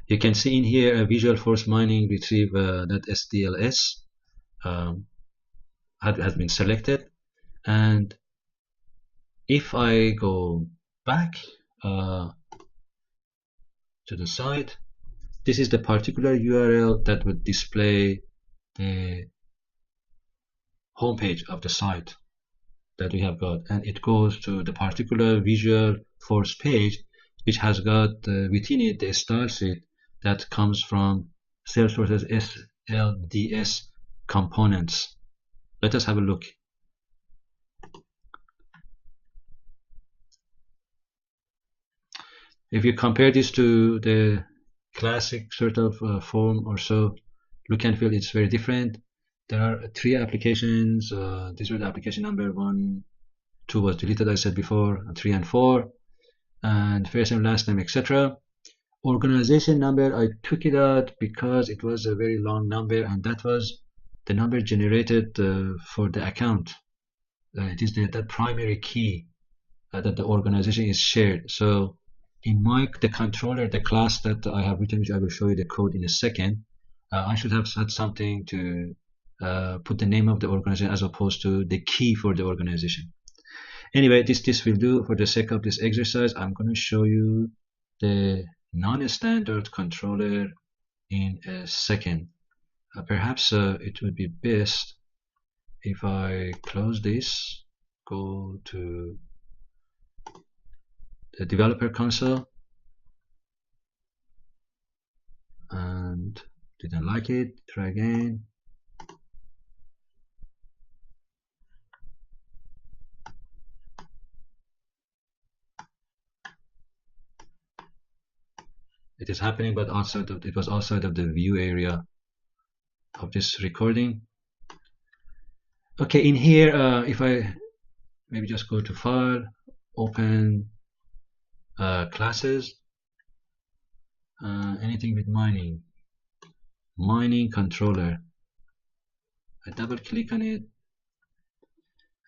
you can see in here a Visual Force mining retrieve that SDLS has been selected. And if I go back to the site, this is the particular URL that would display the homepage of the site that we have got, and it goes to the particular Visual Force page which has got within it the style sheet that comes from Salesforce's SLDS components. Let us have a look. If you compare this to the classic sort of form or so. Look and feel it's very different. There are three applications. These were the application number 1, 2 was deleted, I said before, 3 and 4, and first name, last name, etc. Organization number, I took it out because it was a very long number, and that was the number generated for the account. It is the primary key that the organization is shared. So in the controller, the class that I have written, which I will show you the code in a second, I should have had something to put the name of the organization as opposed to the key for the organization. Anyway, this will do for the sake of this exercise. I'm going to show you the non-standard controller in a second. Perhaps it would be best if I close this, go to the developer console, and didn't like it, try again. It is happening, but it was outside of the view area of this recording. Okay, in here, if I maybe just go to File, open Classes, anything with mining controller. I double click on it.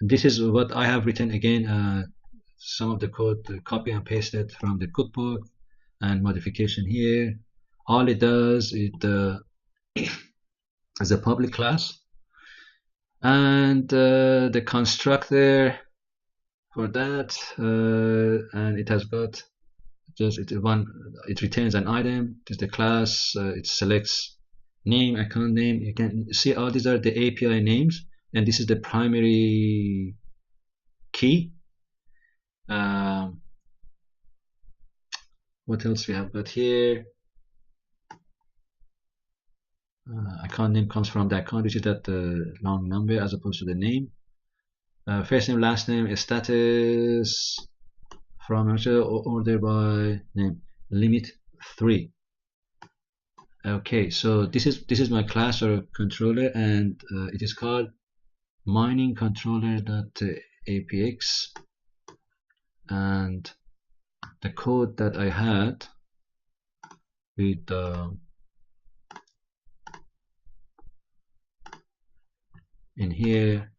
And this is what I have written again. Some of the code copy and pasted from the cookbook, and modification here. All it does, it is a public class, and the constructor for that, and it has got just it returns an item. It is the class. It selects name, account name. You can see all these are the API names, and this is the primary key. What else we have got here? Account name comes from the account, which is that long number as opposed to the name. First name, last name, status from order by name, limit 3. Okay, so this is my class or controller, and it is called mining controller.apx, and the code that I had with in here,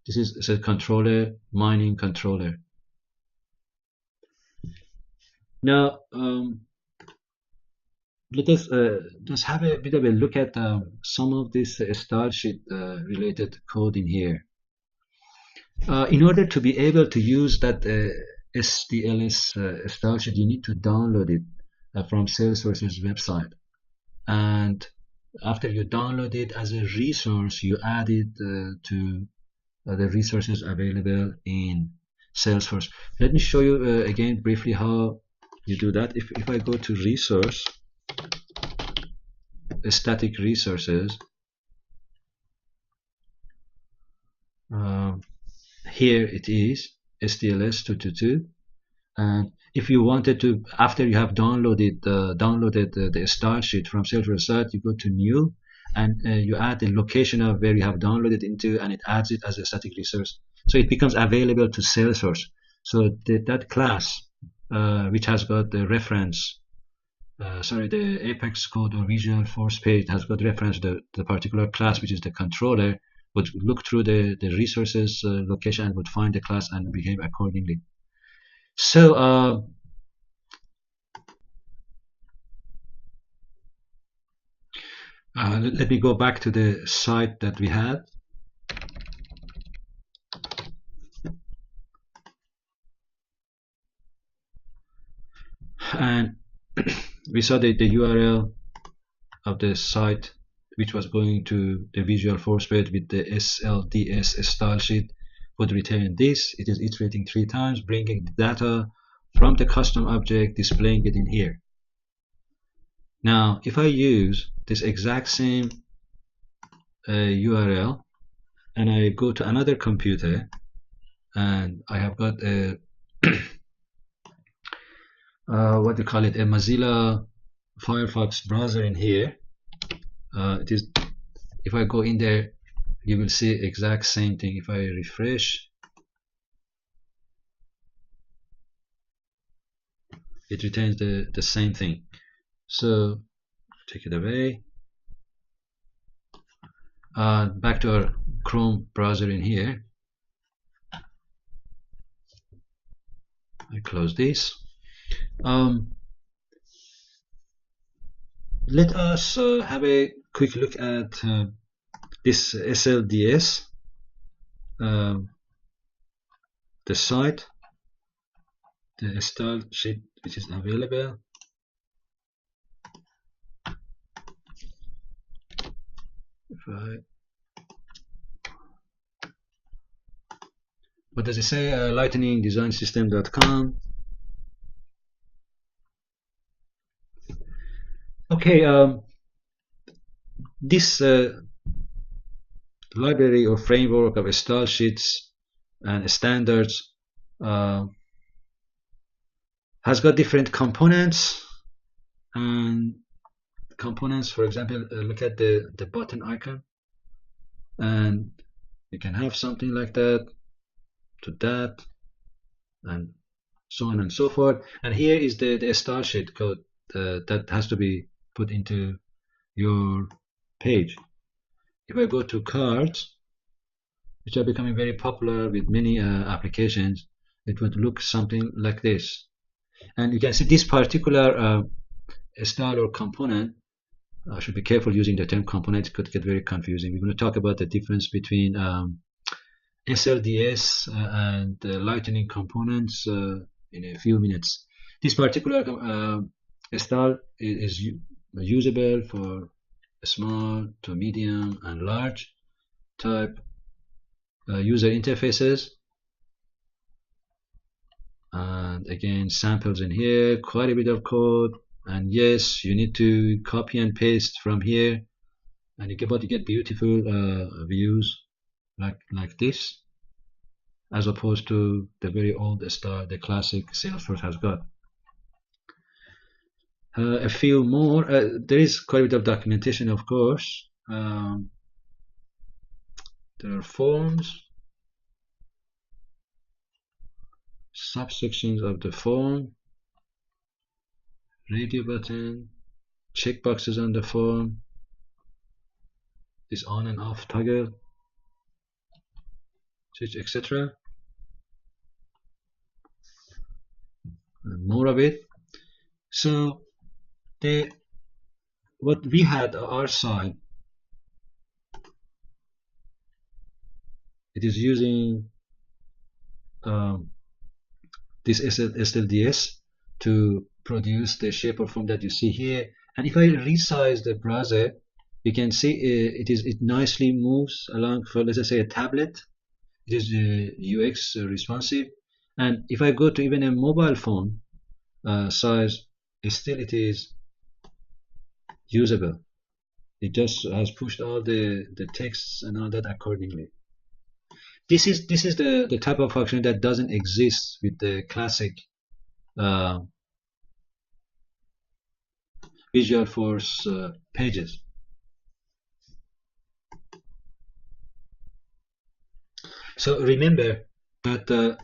this is a controller, mining controller. Now let us just have a bit of a look at some of this style sheet related code in here. In order to be able to use that SDLS style sheet, you need to download it from Salesforce's website, and after you download it as a resource, you add it to the resources available in Salesforce. Let me show you again briefly how you do that. If I go to resource, static resources, here it is SDLS 222, and if you wanted to, after you have downloaded the style sheet from Salesforce site, you go to new, and you add the location of where you have downloaded into, and it adds it as a static resource, so it becomes available to Salesforce. So that class which has got the reference, the Apex code or Visual Force page has got reference to the particular class, which is the controller, would look through the resources location and would find the class and behave accordingly. So let me go back to the site that we had. And we saw the URL of the site, which was going to the Visual Force page with the SLDS style sheet, would return this. It is iterating 3 times, bringing the data from the custom object, displaying it in here. Now, if I use this exact same URL and I go to another computer, and I have got a what do you call it, a Mozilla Firefox browser in here. It is, if I go in there, you will see exact same thing. If I refresh, it retains the same thing. So take it away. Back to our Chrome browser in here. I close this. Let us have a quick look at this SLDS, the site, the style sheet which is available. If I, what does it say? lightningdesignsystem.com. Okay, this library or framework of style sheets and standards has got different components, and components, for example, look at the button icon, and you can have something like that to that, and so on and so forth. And here is the style sheet code that has to be put into your page. If I go to cards, which are becoming very popular with many applications, it would look something like this. And you can see this particular style or component. I should be careful using the term component, it could get very confusing. We're going to talk about the difference between SLDS and Lightning components in a few minutes. This particular style is usable for small to medium and large type user interfaces. And again, samples in here, quite a bit of code. And yes, you need to copy and paste from here, and you get beautiful views like this, as opposed to the very old style the classic Salesforce has got. A few more. There is quite a bit of documentation, of course. There are forms, subsections of the form, radio button, checkboxes on the form, this on and off toggle, switch, etc. And more of it. So what we had on our side, it is using this SLDS to produce the shape or form that you see here. And if I resize the browser, you can see it nicely moves along for, let's say, a tablet. It is UX responsive. And if I go to even a mobile phone size, still it is usable. It just has pushed all the texts and all that accordingly. This is the type of function that doesn't exist with the classic Visualforce pages. So remember that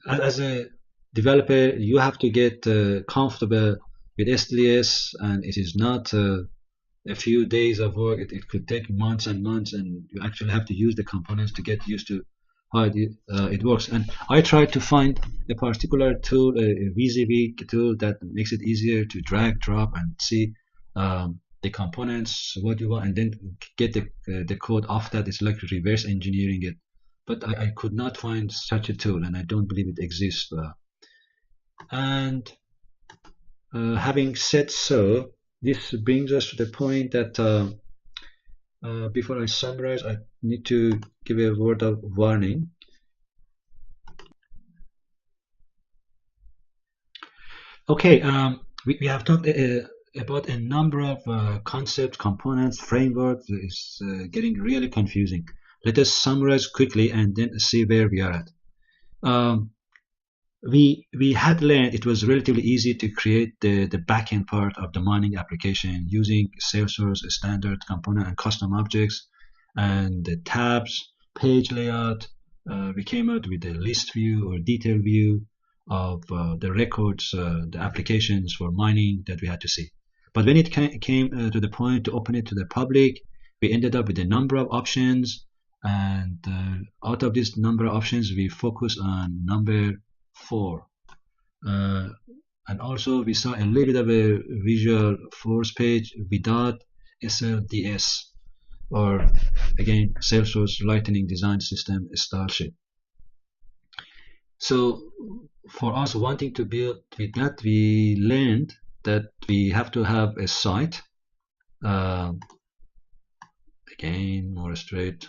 as a developer, you have to get comfortable with SLDS, and it is not a few days of work. It could take months and months, and you actually have to use the components to get used to how it works. And I tried to find a particular tool, a VZV tool that makes it easier to drag, drop, and see the components, what you want, and then get the code off that. It's like reverse engineering it. But I could not find such a tool, and I don't believe it exists. And having said so, this brings us to the point that before I summarize, I need to give a word of warning. Okay, we have talked about a number of concepts, components, frameworks. It's getting really confusing. Let us summarize quickly and then see where we are at. we had learned it was relatively easy to create the backend part of the mining application using Salesforce standard component and custom objects and the tabs, page layout. We came out with a list view or detail view of the records, the applications for mining that we had to see. But when it came to the point to open it to the public, we ended up with a number of options, and out of this number of options, we focus on number 4. Uh, and also we saw a little bit of a visual force page without SLDS, or again Salesforce Lightning Design System Starship. So for us wanting to build with that, we learned that we have to have a site. Uh, Again, more straight.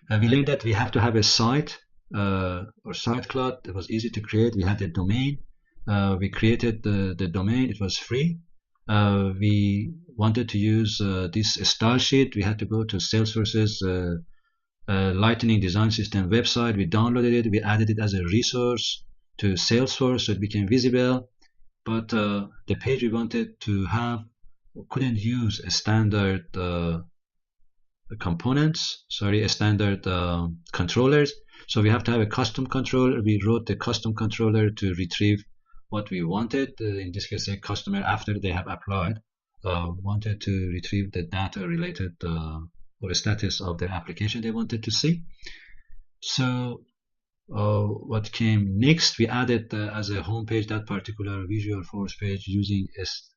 We learned that we have to have a site or site cloud. It was easy to create. We had a domain. We created the domain. It was free. We wanted to use this style sheet. We had to go to Salesforce's Lightning Design System website. We downloaded it. We added it as a resource to Salesforce so it became visible. But the page we wanted to have couldn't use a standard components, sorry, a standard controllers. So we have to have a custom controller. We wrote the custom controller to retrieve what we wanted. In this case, a customer, after they have applied, wanted to retrieve the data related or the status of their application they wanted to see. So what came next, we added as a home page that particular visual force page using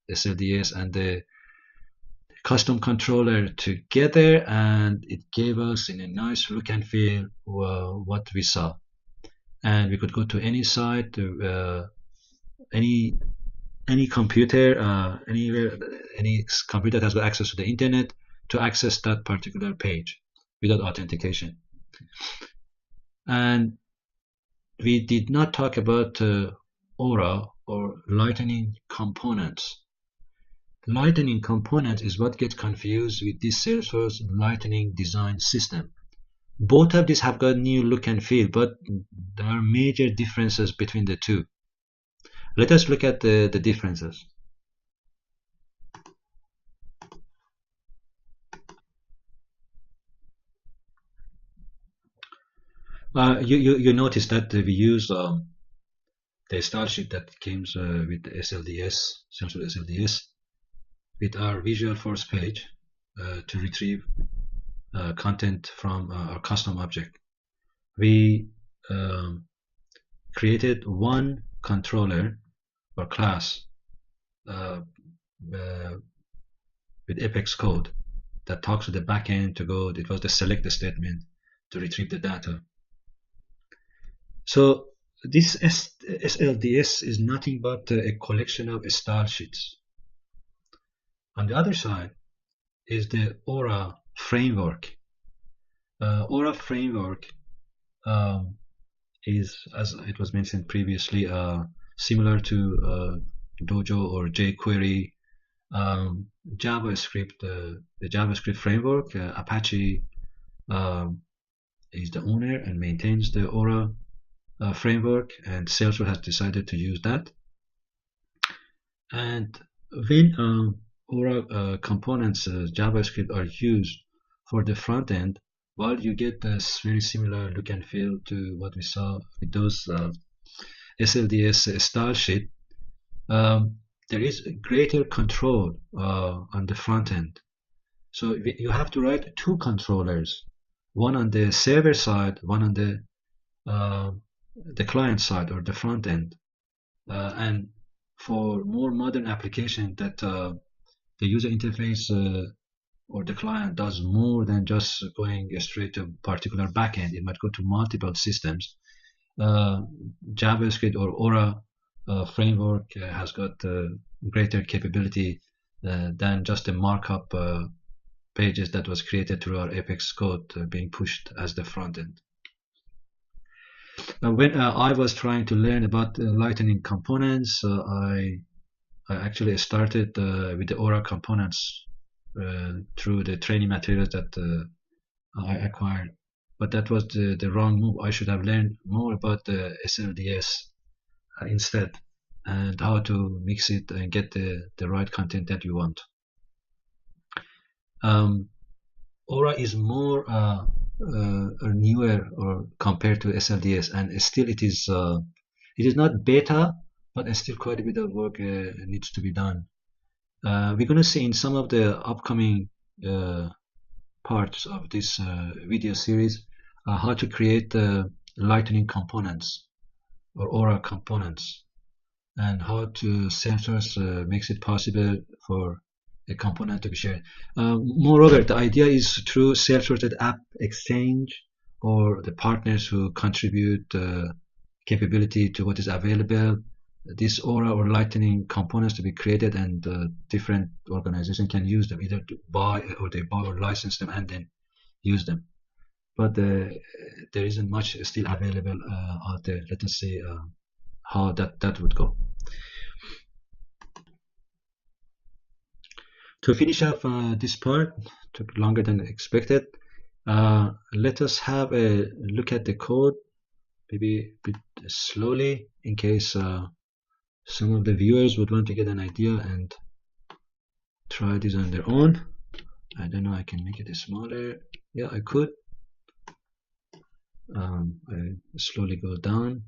SLDS and the custom controller together, and it gave us in a nice look and feel what we saw. And we could go to any site, any computer, anywhere, any computer that has got access to the internet to access that particular page without authentication. And we did not talk about Aura or Lightning components. Lightning components is what gets confused with this Salesforce Lightning Design System. Both of these have got new look and feel, but there are major differences between the two. Let us look at the differences. You notice that we use the style sheet that comes with the SLDS, Salesforce SLDS, with our visual force page to retrieve content from our custom object. We created one controller or class with Apex code that talks to the backend to go. It was the select statement to retrieve the data. So this SLDS is nothing but a collection of style sheets. On the other side is the Aura framework. Aura framework is, as it was mentioned previously, similar to Dojo or jQuery, JavaScript, the JavaScript framework. Apache is the owner and maintains the Aura framework, and Salesforce has decided to use that. And when Aura components, JavaScript, are used for the front end, while you get this very similar look and feel to what we saw with those SLDS style sheet, there is greater control on the front end. So you have to write two controllers, one on the server side, one on the client side or the front end. And for more modern application that the user interface or the client does more than just going straight to a particular backend, it might go to multiple systems. JavaScript or Aura framework has got greater capability than just the markup pages that was created through our Apex code being pushed as the front end. When I was trying to learn about Lightning components, I actually started with the Aura components through the training materials that I acquired. But that was the wrong move. I should have learned more about the SLDS instead, and how to mix it and get the right content that you want. Um, Aura is more newer or compared to SLDS, and still it is not beta, but still quite a bit of work needs to be done. We're going to see in some of the upcoming uh, parts of this video series how to create lightning components or Aura components, and how to Salesforce makes it possible for a component to be shared. Moreover, the idea is through Salesforce App Exchange or the partners who contribute capability to what is available, this Aura or Lightning components to be created, and different organizations can use them, either to buy or license them and then use them. But there isn't much still available out there. Let us see how that would go. To finish up this part, took longer than expected. Let us have a look at the code, maybe a bit slowly, in case some of the viewers would want to get an idea and try this on their own. I don't know, I can make it smaller. Yeah, I could. I slowly go down.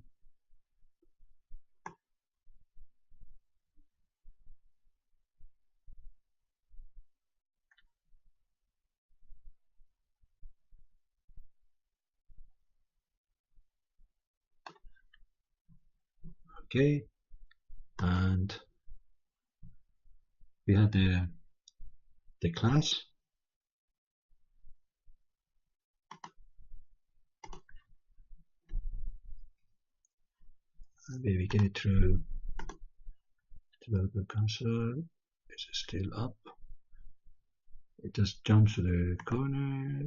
Okay, and we have the class. Maybe we get it through developer console. Is it still up? It just jumps to the corner.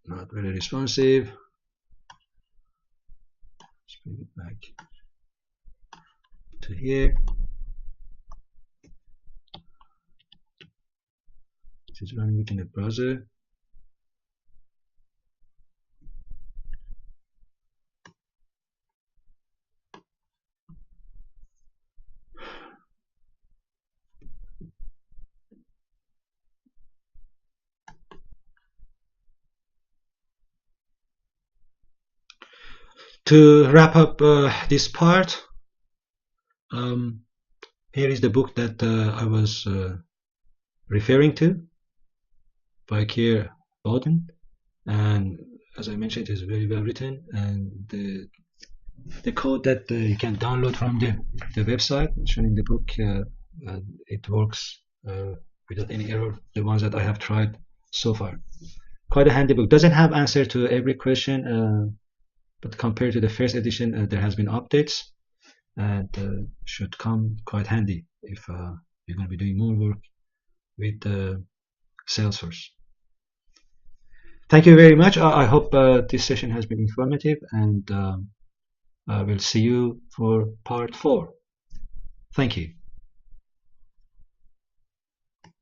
Not very responsive. Let's bring it back to here. This is running it in a browser. To wrap up this part, here is the book that I was referring to by Keir Bowden, and as I mentioned, it is very well written, and the code that you can download from the website showing the book, it works without any error, the ones that I have tried so far. Quite a handy book. Doesn't have answer to every question, but compared to the first edition, there has been updates, and should come quite handy if you're going to be doing more work with Salesforce. Thank you very much. I hope this session has been informative, and I will see you for part 4. Thank you.